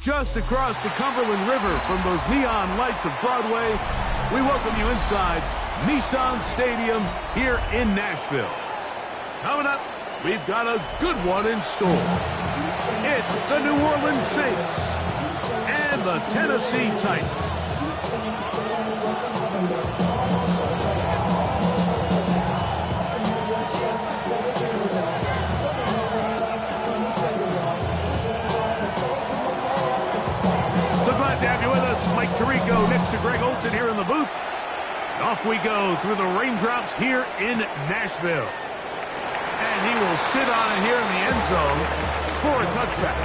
Just across the Cumberland River from those neon lights of Broadway, we welcome you inside Nissan Stadium here in Nashville. Coming up, we've got a good one in store. It's the New Orleans Saints and the Tennessee Titans. Glad to have you with us. Mike Tirico next to Greg Olson here in the booth. And off we go through the raindrops here in Nashville. And he will sit on it here in the end zone for a touchback.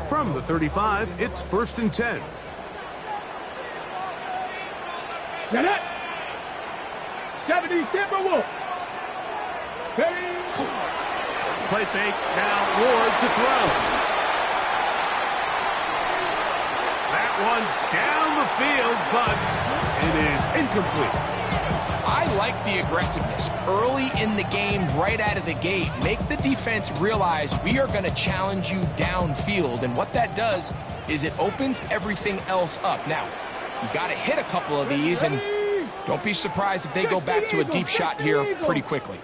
From the 35, it's 1st and 10. Get it! 70 Timberwolves. Play fake. Now Ward to throw. That one down the field, but it is incomplete. I like the aggressiveness early in the game, right out of the gate. Make the defense realize we are going to challenge you downfield, and what that does is it opens everything else up. Now, you got to hit a couple of these, and don't be surprised if they go back to a deep shot here pretty quickly.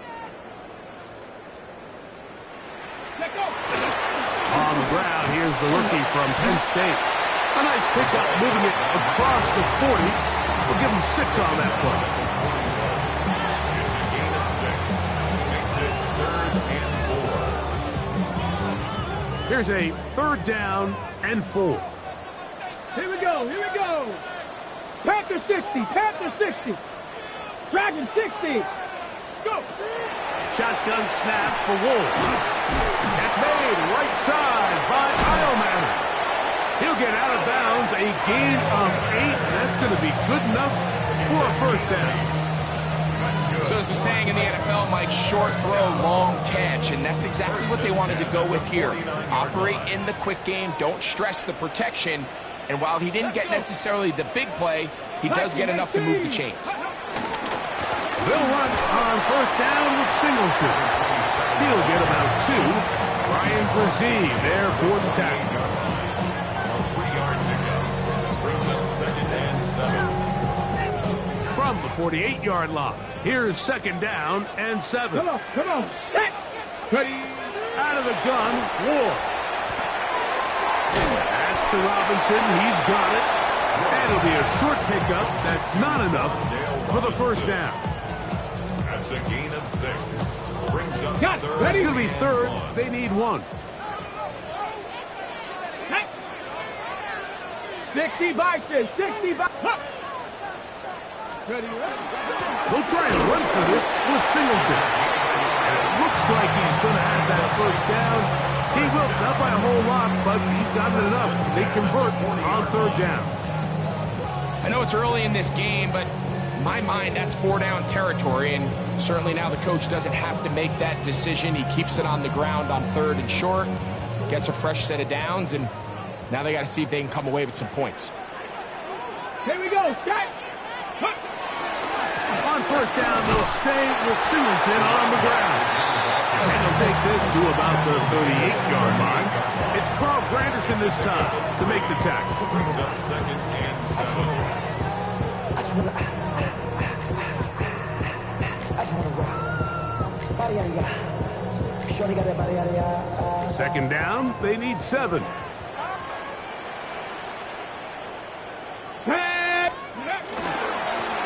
On the ground, here's the rookie from Penn State. A nice pickup, moving it across the 40. We'll give him 6 on that play. It's a gain of 6. Makes it 3rd and 4. Here's a 3rd down and 4. Here we go, here we go. Panther 60, Panther 60. Dragon 60. Go. Shotgun snap for Wolf. That's made right side by Eilman. He'll get out of bounds, a gain of 8, and that's going to be good enough for a 1st down. So as a saying in the NFL, Mike, short throw, long catch, and that's exactly what they wanted to go with here. Operate in the quick game, don't stress the protection. And while he didn't get necessarily the big play, he does get enough to move the chains. They'll run on 1st down with Singleton. He'll get about 2. Ryan Brzee there for the tackle. 3 yards to go. Brings up 2nd and 7. From the 48-yard line, here's 2nd down and 7. Come on, set. Ready. Out of the gun, Ward. That's to Robinson. He's got it. And it'll be a short pickup. That's not enough for the 1st down. That's a gain of 6. Brings up Got it. 3rd. Ready. It'll be 3rd. They need 1. 60 Bison, 60 Bison. Ready. They'll try and run for this with Singleton. And it looks like he's going to have that 1st down. He will, not by a whole lot, but he's got it enough. They convert on 3rd down. I know it's early in this game, but in my mind, that's 4-down territory, and certainly now the coach doesn't have to make that decision. He keeps it on the ground on 3rd and short, gets a fresh set of downs, and now they got to see if they can come away with some points. Here we go, set. On 1st down, they'll stay with Singleton on the ground. And he'll take this to about the 38-yard line. It's Carl Granderson this time to make the tackle. Brings up 2nd and 7. 2nd down, they need 7.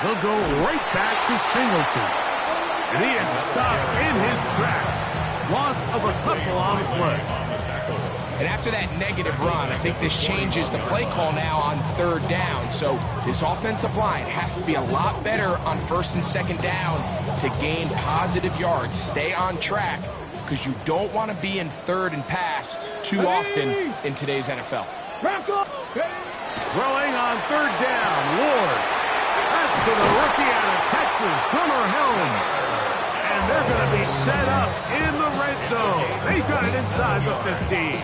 He'll go right back to Singleton. And he is stopped in his tracks. Loss of a couple on the play. And after that negative run, I think this changes the play call now on 3rd down. So this offensive line has to be a lot better on 1st and 2nd down to gain positive yards. Stay on track, because you don't want to be in 3rd and pass too often in today's NFL. Throwing on 3rd down, Ward. That's to the rookie out of Texas, Gunnar Helm. And they're going to be set up in the red zone. They've got it inside the 15.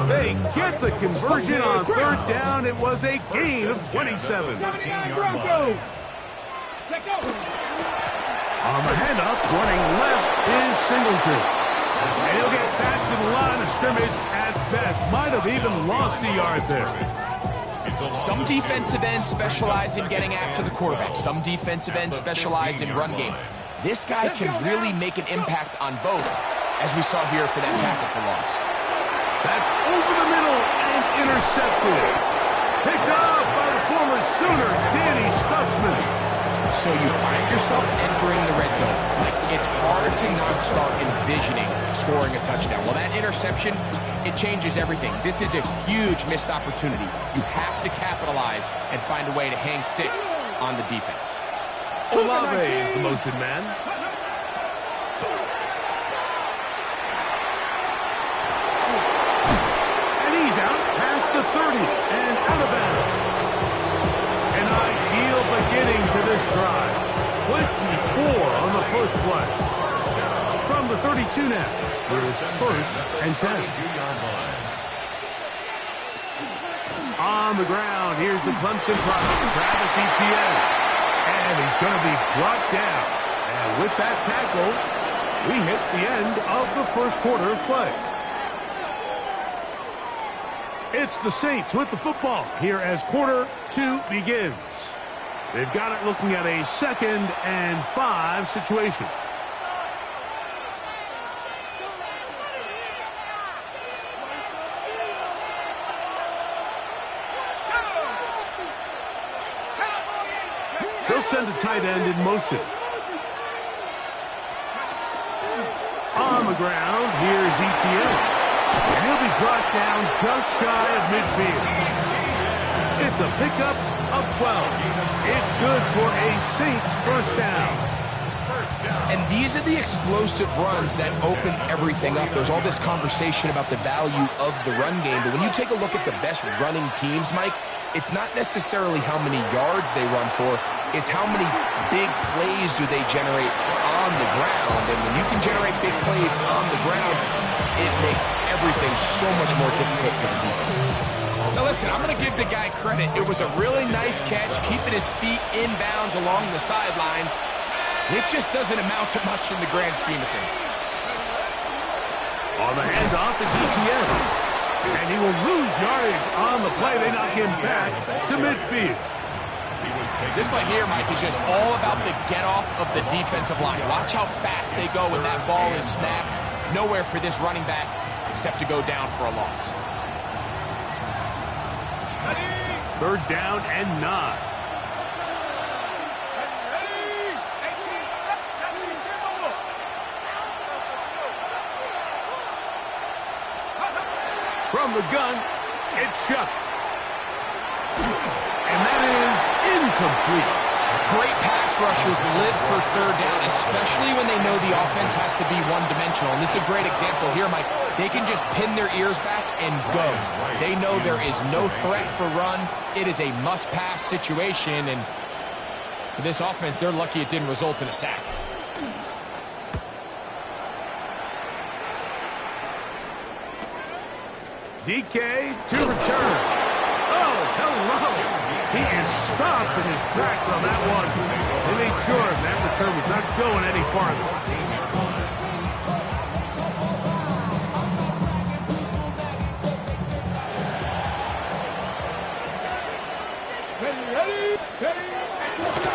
They get the conversion on third down. It was a gain of 27. On the handoff, running left is Singleton. And he'll get back to the line of scrimmage at best. Might have even lost a yard there. Some defensive ends specialize in getting after the quarterback. Some defensive ends specialize in run game. This guy can really make an impact on both, as we saw here for that tackle for loss. That's over the middle and intercepted. Picked up by the former Sooners, Danny Stutzman. So you find yourself entering the red zone. Like, it's hard to not start envisioning scoring a touchdown. Well, that interception, it changes everything. This is a huge missed opportunity. You have to capitalize and find a way to hang 6 on the defense. Olave is the motion man. And he's out past the 30 and out of bounds. An ideal beginning to this drive. 24 on the first play. From the 32 now. Here's first and 10. On the ground, here's the Clemson product, Travis Etienne. And he's going to be brought down. And with that tackle, we hit the end of the first quarter of play. It's the Saints with the football here as quarter 2 begins. They've got it looking at a 2nd and 5 situation. They'll send a tight end in motion. On the ground, here's Etienne. And he'll be brought down just shy of midfield. It's a pickup of 12. It's good for a Saints first down. And these are the explosive runs that open everything up. There's all this conversation about the value of the run game, but when you take a look at the best running teams, Mike, it's not necessarily how many yards they run for, it's how many big plays do they generate on the ground. And when you can generate big plays on the ground, it makes everything so much more difficult for the defense. Now listen, I'm going to give the guy credit. It was a really nice catch, keeping his feet inbounds along the sidelines. It just doesn't amount to much in the grand scheme of things. On the handoff, it's Etienne. And he will lose yardage on the play. They knock him back to midfield. This play here, Mike, is just all about the get-off of the defensive line. Watch how fast they go when that ball is snapped. Nowhere for this running back except to go down for a loss. 3rd down and 9. From the gun, it's Shuck. And that is incomplete. Great pass rushers live for 3rd down, especially when they know the offense has to be one-dimensional. And this is a great example here, Mike. They can just pin their ears back and go. They know there is no threat for run. It is a must-pass situation, and for this offense, they're lucky it didn't result in a sack. DK to return. Oh, hello. He is stopped in his tracks on that one. They made sure that return was not going any farther.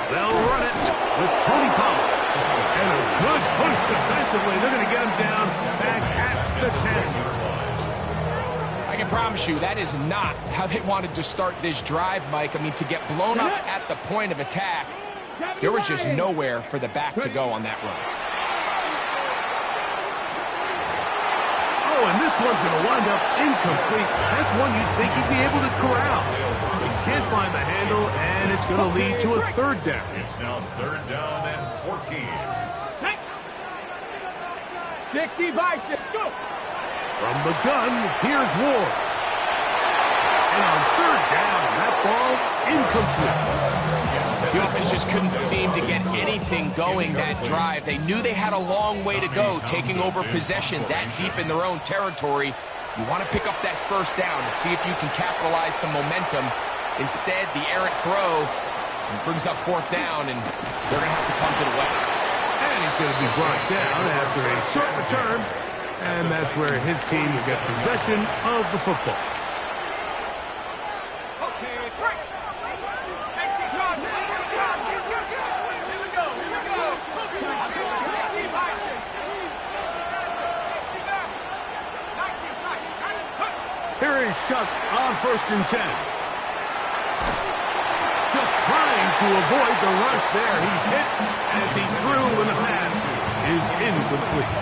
They'll run it with Tony Pollard. And a good push defensively. They're going to get him down back at the 10. I can promise you that is not how they wanted to start this drive, Mike. I mean, to get blown up at the point of attack, there was just nowhere for the back to go on that run. Oh, and this one's going to wind up incomplete. That's one you'd think he'd be able to corral. He can't find the handle, and it's going to lead to a 3rd down. It's now 3rd down and 14. 60 by 6. Go! From the gun, here's Ward. And on 3rd down, that ball incomplete. The offense just couldn't seem to get anything going that drive. They knew they had a long way to go, taking over possession that deep in their own territory. You want to pick up that first down and see if you can capitalize some momentum. Instead, the errant throw brings up fourth down, and they're going to have to punt it away. And he's going to be brought down after a short return, and that's where his team will get possession of the football. Here is Shuck on 1st and 10. Just trying to avoid the rush there. He's hit as he threw when the pass is incomplete.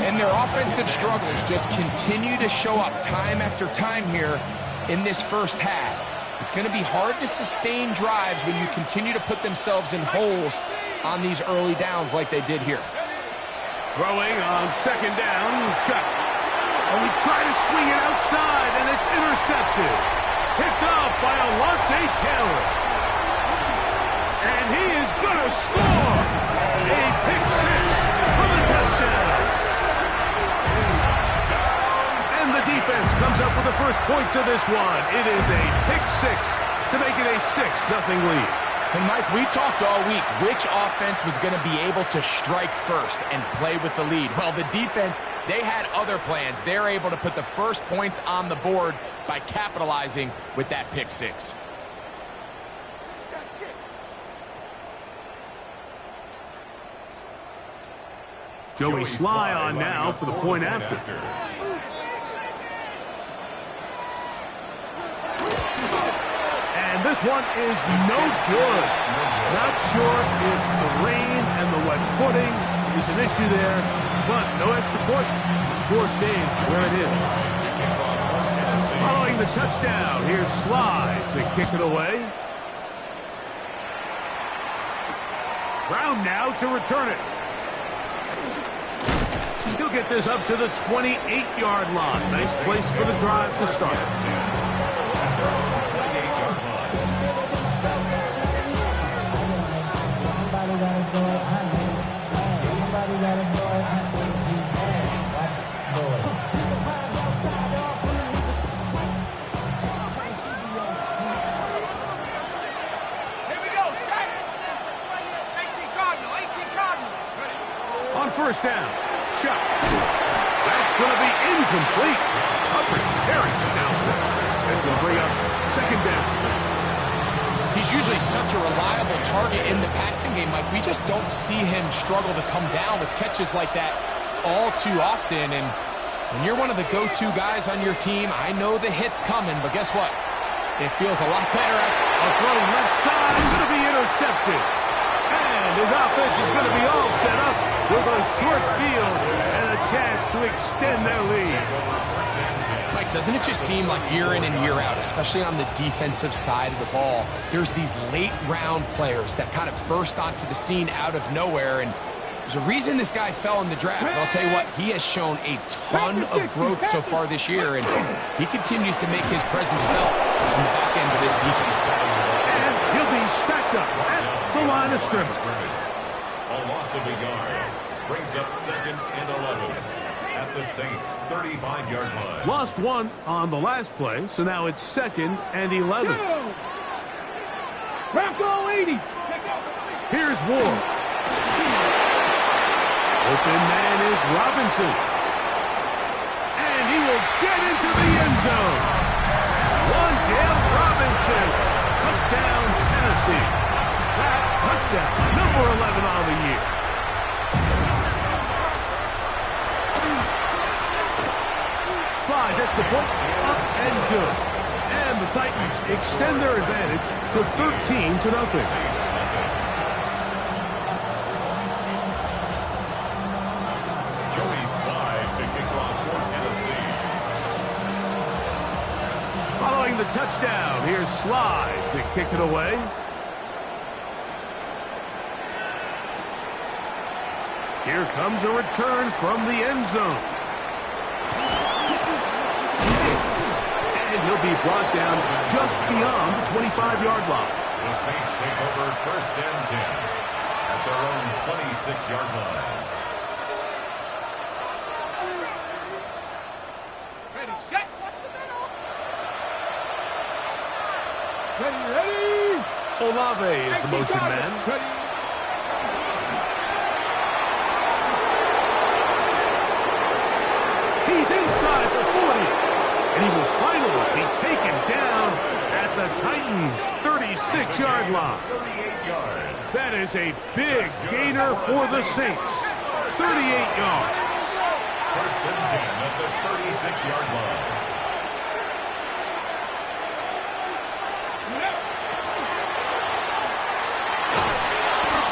And their offensive struggles just continue to show up time after time here in this first half. It's going to be hard to sustain drives when you continue to put themselves in holes on these early downs like they did here. Throwing on 2nd down, Shuck. And we try to swing it outside, and it's intercepted. Picked off by Alontae Taylor. And he is going to score. A pick 6 for the touchdown. And the defense comes up with the first point to this one. It is a pick 6 to make it a 6-0 lead. And, Mike, we talked all week which offense was going to be able to strike first and play with the lead. Well, the defense, they had other plans. They're able to put the first points on the board by capitalizing with that pick 6. Joey Sly on now for the point after. And this one is no good. Not sure if the rain and the wet footing is an issue there, but no extra point. The score stays where it is. Following the touchdown, here's Sly to kick it away. Brown now to return it. He'll get this up to the 28-yard line. Nice place for the drive to start. On 1st down, Shuck. That's going to be incomplete. Coverage very stout. That's going to bring up 2nd down. He's usually such a reliable target in the passing game, Mike. We just don't see him struggle to come down with catches like that all too often. And when you're one of the go-to guys on your team, I know the hit's coming, but guess what? It feels a lot better. A throw left side is going to be intercepted. And his offense is going to be all set up with a short field and a chance to extend their lead. Mike, doesn't it just seem like year in and year out, especially on the defensive side of the ball, there's these late-round players that kind of burst onto the scene out of nowhere, and there's a reason this guy fell in the draft. But I'll tell you what, he has shown a ton of growth so far this year, and he continues to make his presence felt on the back end of this defense. And he'll be stacked up at the line of scrimmage. A loss of a yard brings up 2nd and 11 at the Saints' 35-yard line. Lost one on the last play, so now it's 2nd and 11. Rocco 80. Here's Ward. Open man is Robinson. And he will get into the end zone. Wandale Robinson. Touchdown, Tennessee. That touchdown, number 11 on the year. Slides at the point, up and good. And the Titans extend their advantage to 13-0. Following the touchdown, here's Sly to kick it away. Here comes a return from the end zone. And he'll be brought down just beyond the 25-yard line. The Saints take over 1st and 10 at their own 26-yard line. Ready. Olave is the motion man. Ready. He's inside the 40. And he will finally be taken down at the Titans' 36-yard line. 38 yards. That is a big gainer for the Saints. 38 yards. First and 10 at the 36-yard line.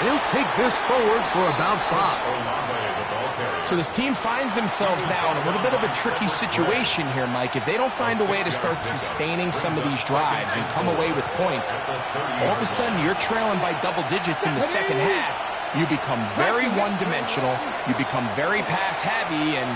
They'll take this forward for about 5. So this team finds themselves now in a little bit of a tricky situation here, Mike. If they don't find a way to start sustaining some of these drives and come away with points, all of a sudden you're trailing by double digits in the second half. You become very one-dimensional. You become very pass-heavy, and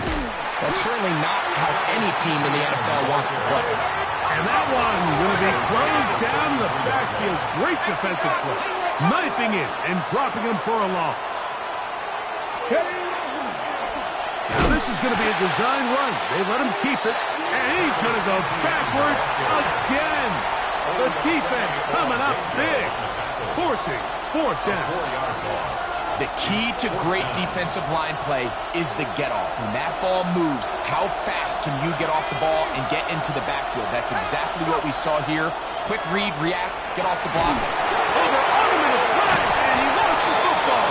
that's certainly not how any team in the NFL wants to play. And that one going to be closed down the backfield. Great defensive play. Knifing it and dropping him for a loss. Now this is going to be a design run. They let him keep it, and he's going to go backwards again. The defense coming up big, forcing fourth down. The key to great defensive line play is the get-off. When that ball moves, how fast can you get off the ball and get into the backfield? That's exactly what we saw here. Quick read, react, get off the block. Over on him in a flash, and he lost the football.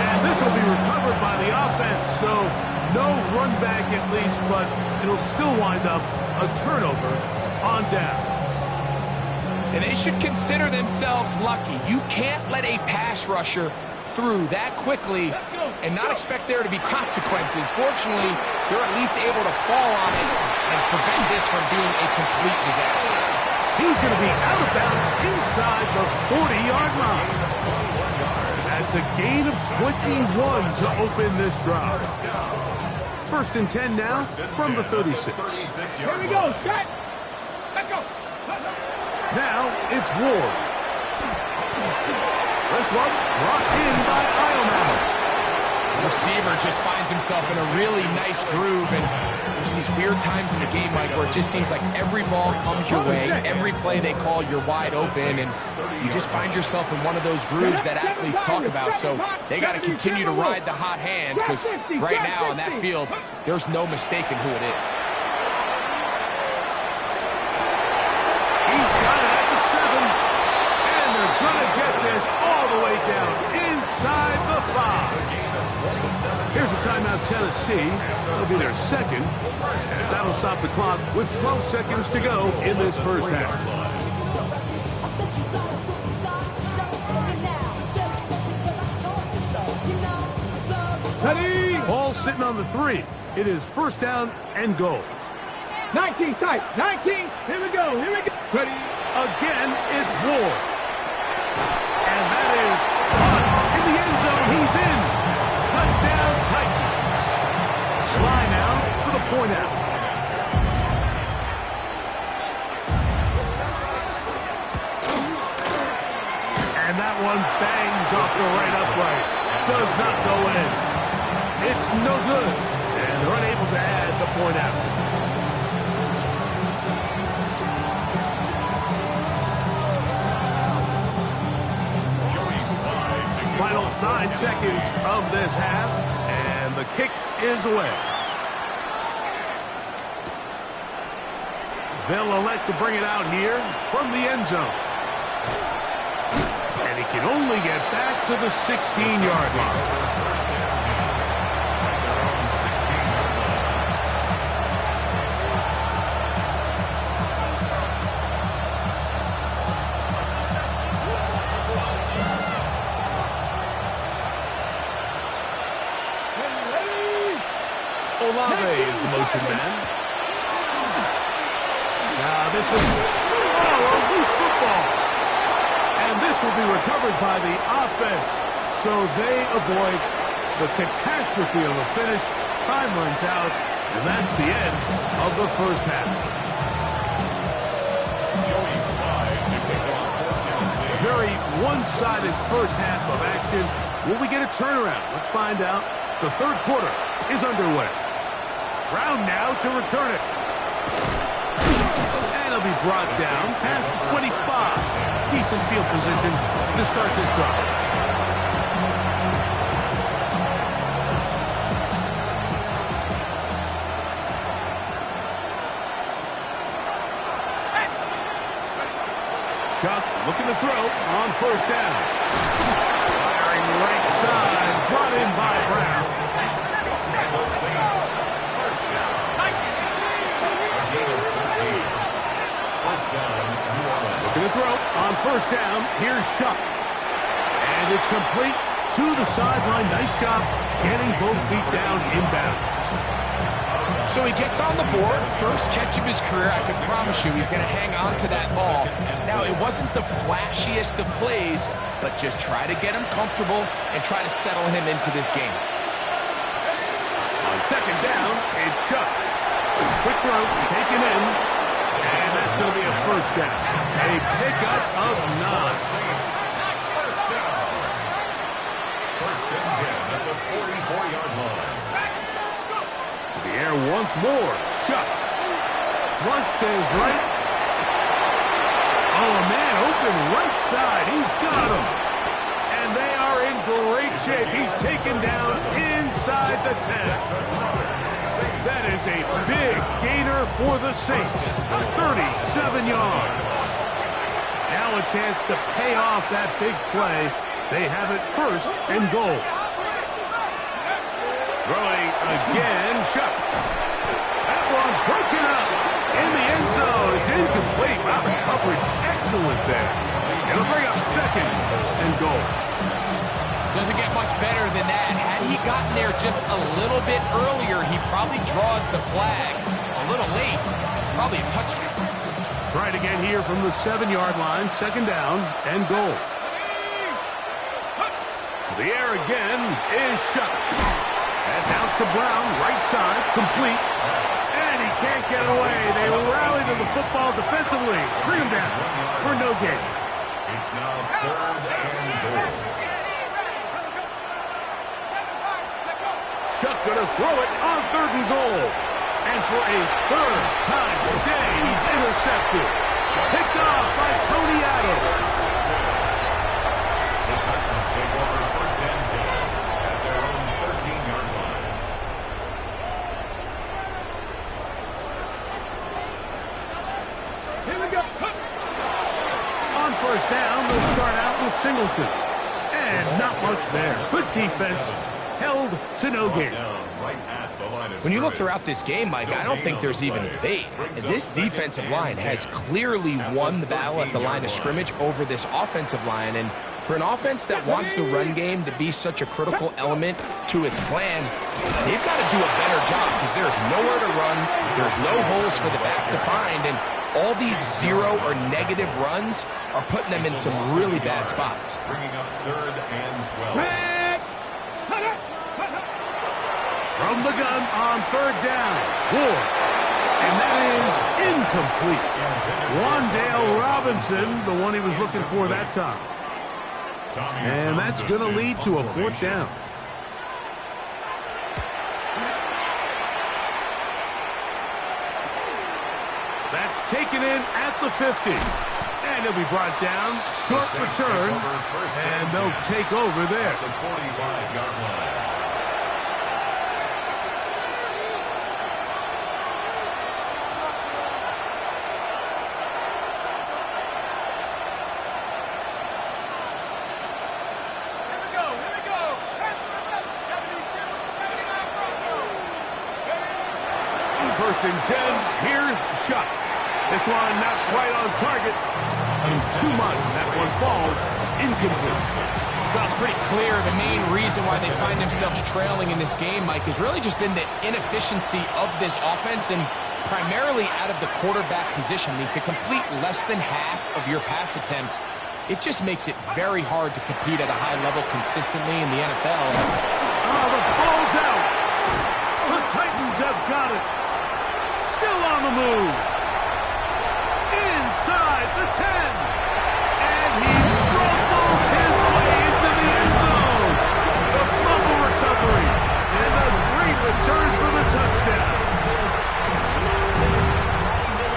And this will be recovered by the offense, so no run back at least, but it'll still wind up a turnover on down. And they should consider themselves lucky. You can't let a pass rusher through that quickly and not expect there to be consequences. Fortunately, they're at least able to fall on it and prevent this from being a complete disaster. He's going to be out of bounds inside the 40-yard line. That's a gain of 21 to open this drive. First and 10 now from the 36. Here we go. Set. Let's go. Now it's Ward. This one brought in by Ioman. The receiver just finds himself in a really nice groove, and there's these weird times in the game, Mike, where it just seems like every ball comes your way, every play they call, you're wide open, and you just find yourself in one of those grooves that athletes talk about. So they got to continue to ride the hot hand, because right now on that field, there's no mistaking who it is. He's got it at the 7, and they're going to get this all the way down inside the 5. Here's a timeout, Tennessee. That'll be their second, as that'll stop the clock with 12 seconds to go in this first half. Ready. Ball sitting on the 3. It is first down and goal. 19 tight. 19. Here we go. Here we go. Ready. Again, it's Ward. And that is in the end zone. He's in. Touchdown, Titans. Sly now for the point out. And that one bangs off the right upright. Does not go in. It's no good. And they're unable to add the point after. Final 9 seconds of this half, and the kick is away. They'll elect to bring it out here from the end zone. And he can only get back to the 16-yard line. Olave is the motion man. Now this is a loose football. And this will be recovered by the offense. So they avoid the catastrophe of a finish. Time runs out, and that's the end of the first half. A very one-sided first half of action. Will we get a turnaround? Let's find out. The third quarter is underway. Brown now to return it. And he'll be be brought down past the 25. Decent field position to start this drive. Chuck looking to throw on first down. Firing right side, brought in by Brown. Looking to throw on first down. Here's Chuck. And it's complete to the sideline. Nice job getting both feet down inbound. So he gets on the board, first catch of his career. I can promise you he's going to hang on to that ball. Now, it wasn't the flashiest of plays, but just try to get him comfortable and try to settle him into this game. On second down, it's Chuck. Quick throw, taken in, and that's going to be a first down. A pickup of 9. First and 10 at the 44-yard line. The air once more. Chuck. Flush to his right. Oh, a man open right side. He's got him. And they are in great shape. He's taken down inside the 10. That is a big gainer for the Saints. 37 yards. Now a chance to pay off that big play. They have it first and goal. Throwing again, Chuck. That one broken up in the end zone. It's incomplete. Wow, the coverage excellent there. It'll bring up second and goal. Doesn't get much better than that. Had he gotten there just a little bit earlier, he probably draws the flag. A little late. It's probably a touchdown. Try it again here from the 7-yard line. Second down and goal. To the air again is Chuck. That's out to Brown, right side, complete. And he can't get away. They rally to the football defensively. Bring him down for no gain. It's now third and goal. Chuck gonna throw it on third and goal. And for a third time today, he's intercepted. Picked off by Tony Adams. The Titans take over first and 10 at their own 13-yard line. Here we go. On first down, they'll start out with Singleton. And not much there. Good defense. Held to no gain. When you look throughout this game, Mike, I don't think there's even a debate. This defensive line has clearly won the battle at the line of scrimmage over this offensive line. And for an offense that wants the run game to be such a critical element to its plan, they've got to do a better job because there's nowhere to run. There's no holes for the back to find. And all these 0 or negative runs are putting them in some really bad spots. Bringing up third and 12. From the gun on third down. Ward. And that is incomplete. Wandale Robinson, the one he was looking for that time. And that's going to lead to a fourth down. That's taken in at the 50. And he'll be brought down. Short return. And they'll take over there. The 45-yard line. First and 10, here's Chuck. This one not quite on target. Too much. That one falls incomplete. Well, it's pretty clear the main reason why they find themselves trailing in this game, Mike, has really just been the inefficiency of this offense and primarily out of the quarterback position. I mean, to complete less than half of your pass attempts, it just makes it very hard to compete at a high level consistently in the NFL. Oh, the ball's out. The Titans have got it. Still on the move. Inside the 10. And he rumbles his way into the end zone. The fumble recovery. And a great return for the touchdown.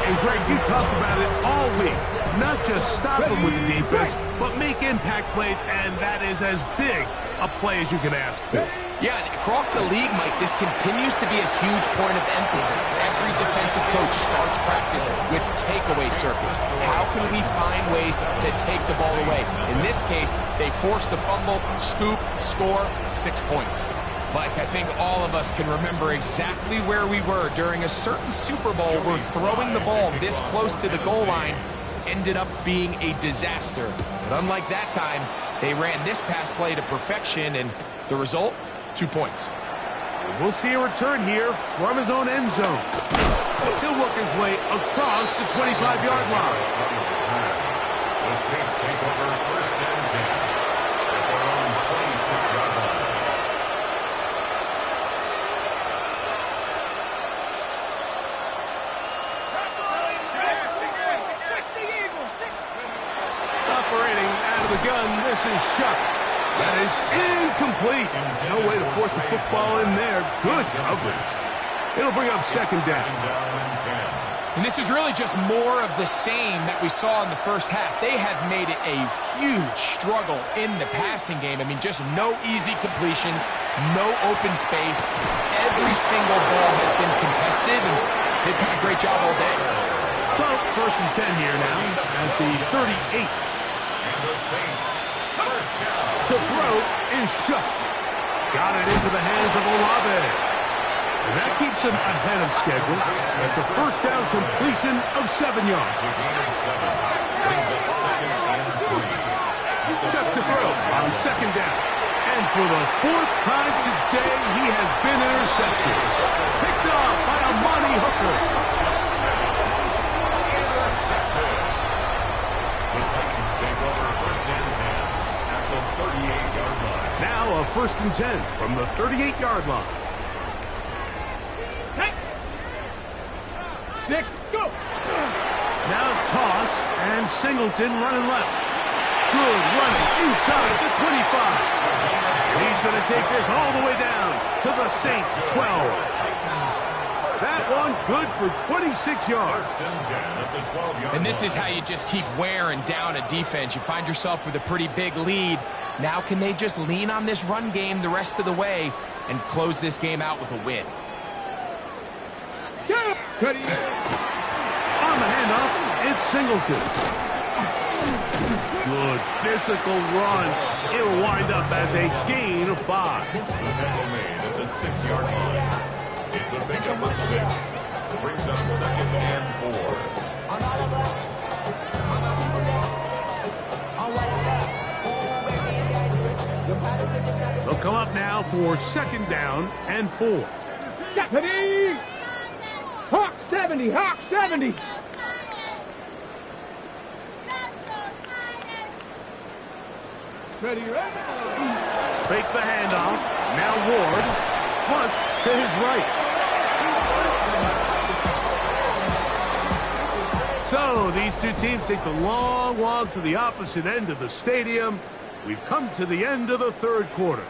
And Greg, you talked about it all week. Not just stop them with the defense, but make impact plays, and that is as big a play as you can ask for. Yeah, and across the league, Mike, this continues to be a huge point of emphasis. Every defensive coach starts practice with takeaway circuits. How can we find ways to take the ball away? In this case, they forced the fumble, scoop, score, 6 points. Mike, I think all of us can remember exactly where we were during a certain Super Bowl where throwing the ball this close to the goal line ended up being a disaster. But unlike that time, they ran this pass play to perfection, and the result, 2 points. We'll see a return here from his own end zone. He'll work his way across the 25-yard line. The Saints take over first and 10 at their own 26-yard line. Operating out of the gun, this is Shuck. That is incomplete. No way to force the football in there. Good coverage. It'll bring up second down. And this is really just more of the same that we saw in the first half. They have made it a huge struggle in the passing game. I mean, just no easy completions, no open space. Every single ball has been contested, and they've done a great job all day. So, first and 10 here now at the 38. And the Saints, first down. To throw is Shuck. Got it into the hands of Olave. And that keeps him ahead of schedule. It's a first down completion of 7 yards. Brings up second and 3. Shuck to throw on second down. And for the 4th time today, he has been intercepted. Picked off by Amani Hooker. The Titans take over first and 10 at the 38-yard line. Now a first and 10 from the 38-yard line. 6, go! Now toss, and Singleton running left. Good running inside the 25. He's going to take this all the way down to the Saints' 12. That one good for 26 yards. First and 10 at the 12-yard And this is how you just keep wearing down a defense. You find yourself with a pretty big lead. Now can they just lean on this run game the rest of the way and close this game out with a win? On the handoff, it's Singleton. Good physical run. It'll wind up as a gain of 5. The tackle made at the 6-yard line. It's a pickup of 6. Brings up second and 4. They'll come up now for second down and 4. Stephanie! Hawk 70! Hawk 70! Ready, ready! Fake the handoff. Now Ward. Flush to his right. So these two teams take the long walk to the opposite end of the stadium. We've come to the end of the third quarter.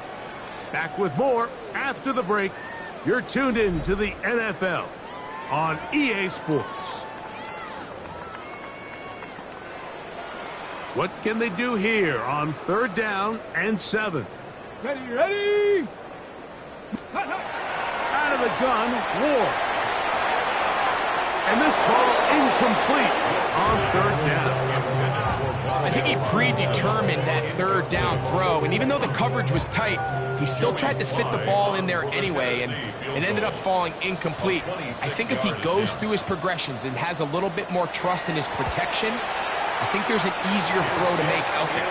Back with more after the break. You're tuned in to the NFL on EA Sports. What can they do here on third down and 7? Ready, ready! Out of the gun, Ward. And this ball incomplete on third down. I think he predetermined that third down throw, and even though the coverage was tight, he still tried to fit the ball in there anyway, and it ended up falling incomplete. I think if he goes through his progressions and has a little bit more trust in his protection, I think there's an easier throw to make out there.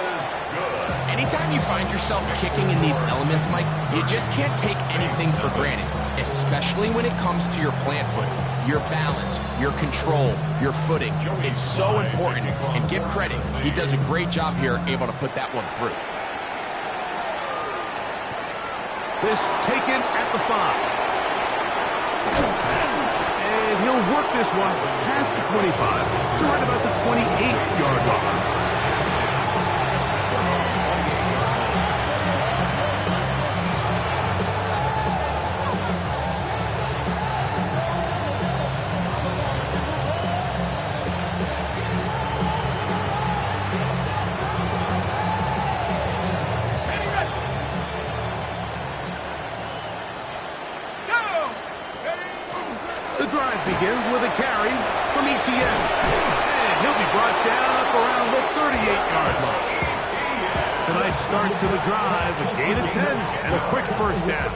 Anytime you find yourself kicking in these elements, Mike, you just can't take anything for granted, especially when it comes to your plant foot, your balance, your control, your footing. It's so important, and give credit, he does a great job here able to put that one through. This taken at the 5. And he'll work this one past the 25 to right about the 28-yard line. with a carry from Etienne. And he'll be brought down up around the 38-yard line. A nice start to the drive, a gain of 10, and a quick first down.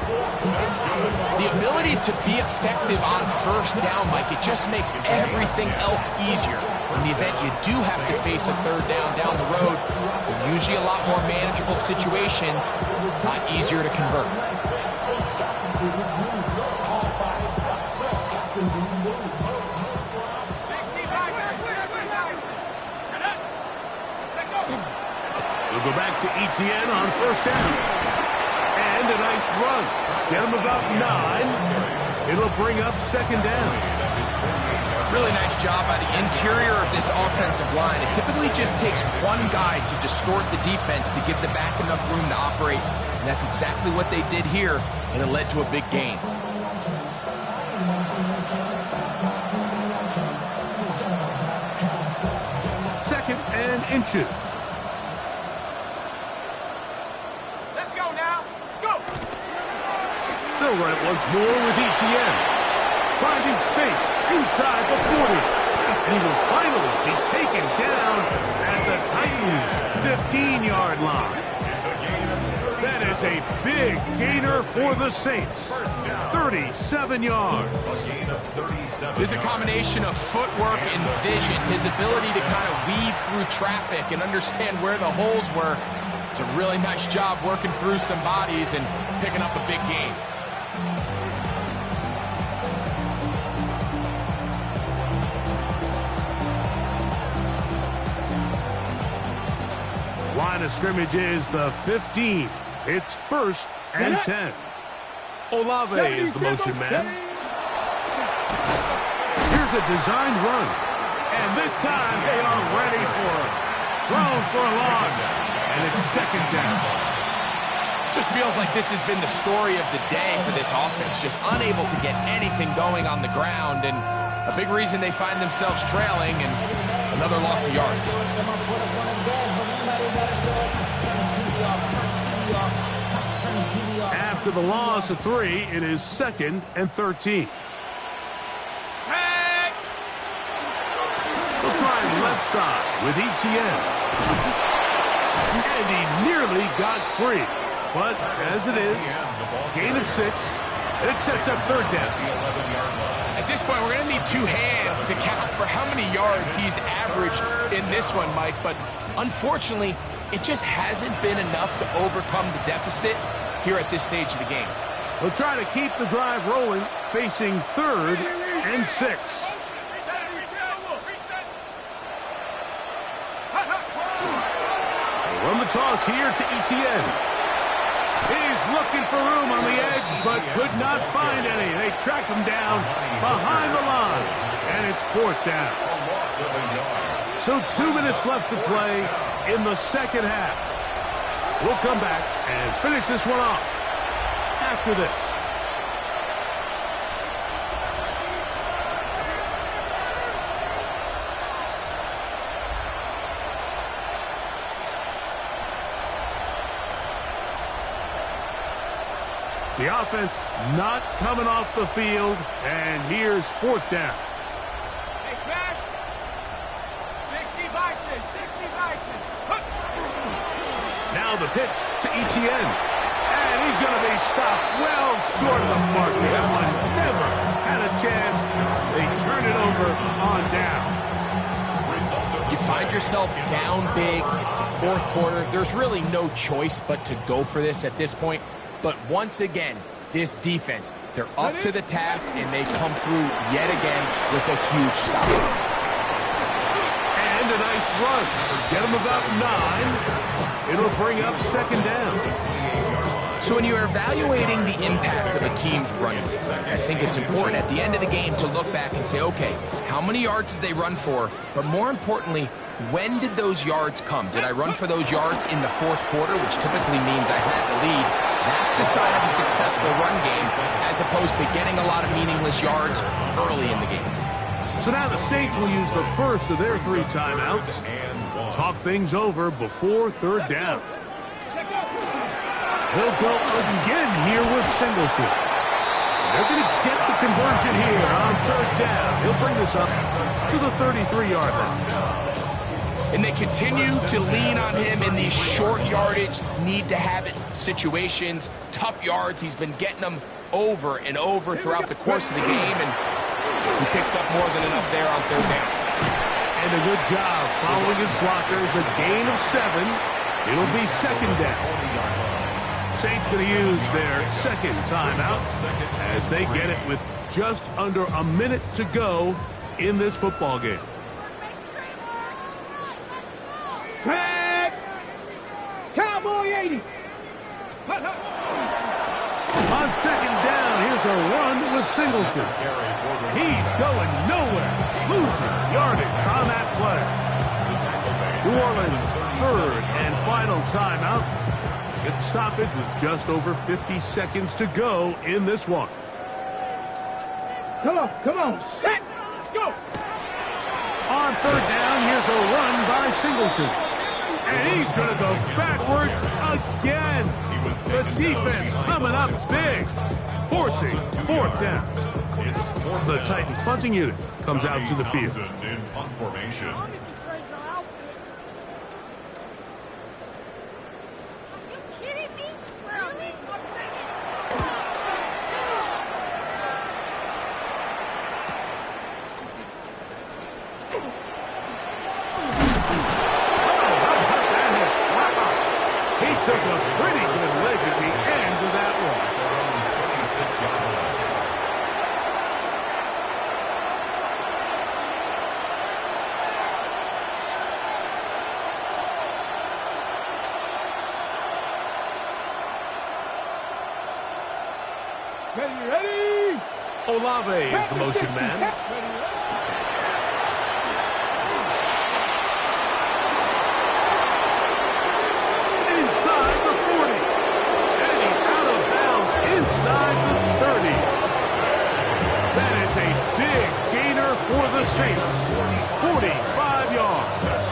The ability to be effective on first down, Mike, it just makes everything else easier. In the event you do have to face a third down the road, they're usually a lot more manageable situations, a lot easier to convert. We'll go back to Etienne on first down. And a nice run. Get him about 9. It'll bring up second down. Really nice job by the interior of this offensive line. It typically just takes one guy to distort the defense to give the back enough room to operate. And that's exactly what they did here, and it led to a big gain. Second and inches. Let's go now. Let's go. They'll run it once more with Etienne. Finding space inside the 40. And he will finally be taken down at the Titans' 15-yard line. That is a big gainer for the Saints. 37 yards. There's a combination of footwork and vision. His ability to kind of weave through traffic and understand where the holes were. It's a really nice job working through some bodies and picking up a big gain. Line of scrimmage is the 15. It's first and 10. Olave is the motion man. Here's a designed run. And this time they are ready for it. Thrown for a loss. And it's second down. Just feels like this has been the story of the day for this offense. Just unable to get anything going on the ground. And a big reason they find themselves trailing and another loss of yards. After the loss of 3, it is second and 13. They'll try left side with Etienne. And he nearly got free. But as it is, gain of 6, and it sets up third down. At this point, we're going to need 2 hands to count for how many yards he's averaged in this one, Mike. But unfortunately, it just hasn't been enough to overcome the deficit here at this stage of the game. We'll try to keep the drive rolling, facing third and 6. They run the toss here to Etienne. He's looking for room on the edge, but could not find any. They track him down behind the line, and it's fourth down. So 2 minutes left to play in the second half. We'll come back and finish this one off after this. The offense not coming off the field, and here's fourth down. Hey, smash. 60 Bison, 60 Bison. Now the pitch to Etienne. And he's going to be stopped well short of the mark. That one never had a chance. They turn it over on down. You find yourself down big. It's the fourth quarter. There's really no choice but to go for this at this point. But once again, this defense, they're up to the task, and they come through yet again with a huge stop. And a nice run. Get them about 9. It'll bring up second down. So when you're evaluating the impact of a team's running game, I think it's important at the end of the game to look back and say, okay, how many yards did they run for? But more importantly, when did those yards come? Did I run for those yards in the fourth quarter, which typically means I had the lead? That's the sign of a successful run game, as opposed to getting a lot of meaningless yards early in the game. So now the Saints will use the first of their 3 timeouts. Talk things over before third down. They'll go again here with Singleton. They're going to get The conversion here on 3rd down. He'll bring this up to the 33-yard line. And they continue to lean on him in these short yardage, need-to-have-it situations, tough yards. He's been getting them over and over throughout the course of the game, and he picks up more than enough there on 3rd down. And a good job following his blockers, a gain of 7. It'll be 2nd down. Saints going to use their 2nd timeout as they get it with just under a minute to go in this football game. Flag! Cowboy 80! On 2nd down, here's a run with Singleton. He's going nowhere. Losing yardage on that play. New Orleans' 3rd and final timeout. Get the stoppage with just over 50 seconds to go in this one. Come on, set, let's go! On 3rd down, here's a run by Singleton. And he's going to go backwards again. The defense coming up big, forcing 4th down. The Titans punting unit comes out to the field. In punt formation. Took a pretty good leg at the end of that one. 26-yard line. Ready? Olave is the motion man. Inside the 30. That is a big gainer for the Saints. 45 yards.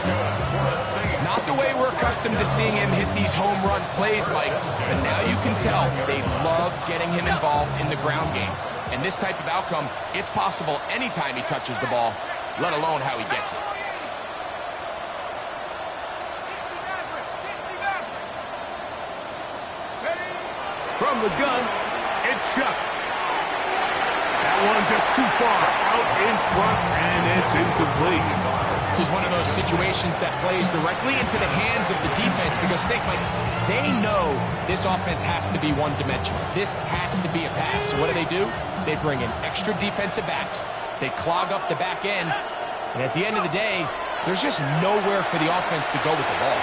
Not the way we're accustomed to seeing him hit these home run plays, Mike, but now you can tell they love getting him involved in the ground game. And this type of outcome, it's possible anytime he touches the ball, let alone how he gets it. From the gun, it's Shuck. That one just too far out in front, and it's incomplete. This is one of those situations that plays directly into the hands of the defense because they know this offense has to be one-dimensional. This has to be a pass. So what do? They bring in extra defensive backs. They clog up the back end, and at the end of the day, there's just nowhere for the offense to go with the ball.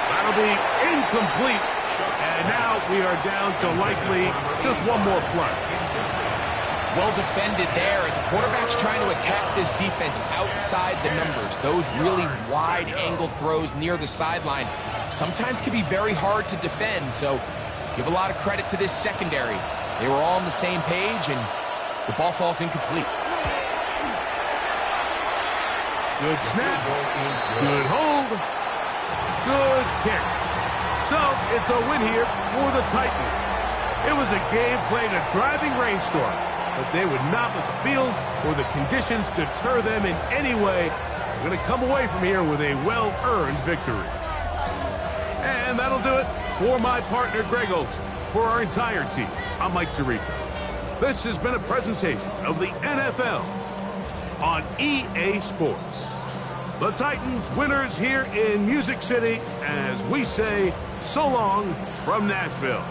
That'll be incomplete. And now we are down to likely just one more play. Well defended there. The quarterback's trying to attack this defense outside the numbers. Those really wide angle throws near the sideline sometimes can be very hard to defend. So give a lot of credit to this secondary. They were all on the same page, and the ball falls incomplete. Good snap. Good hold. Good kick. So, it's a win here for the Titans. It was a game playing a driving rainstorm, but they would not let the field or the conditions deter them in any way. They're going to come away from here with a well-earned victory. And that'll do it for my partner, Greg Olson. For our entire team, I'm Mike Tirico. This has been a presentation of the NFL on EA Sports. The Titans winners here in Music City as we say so long from Nashville.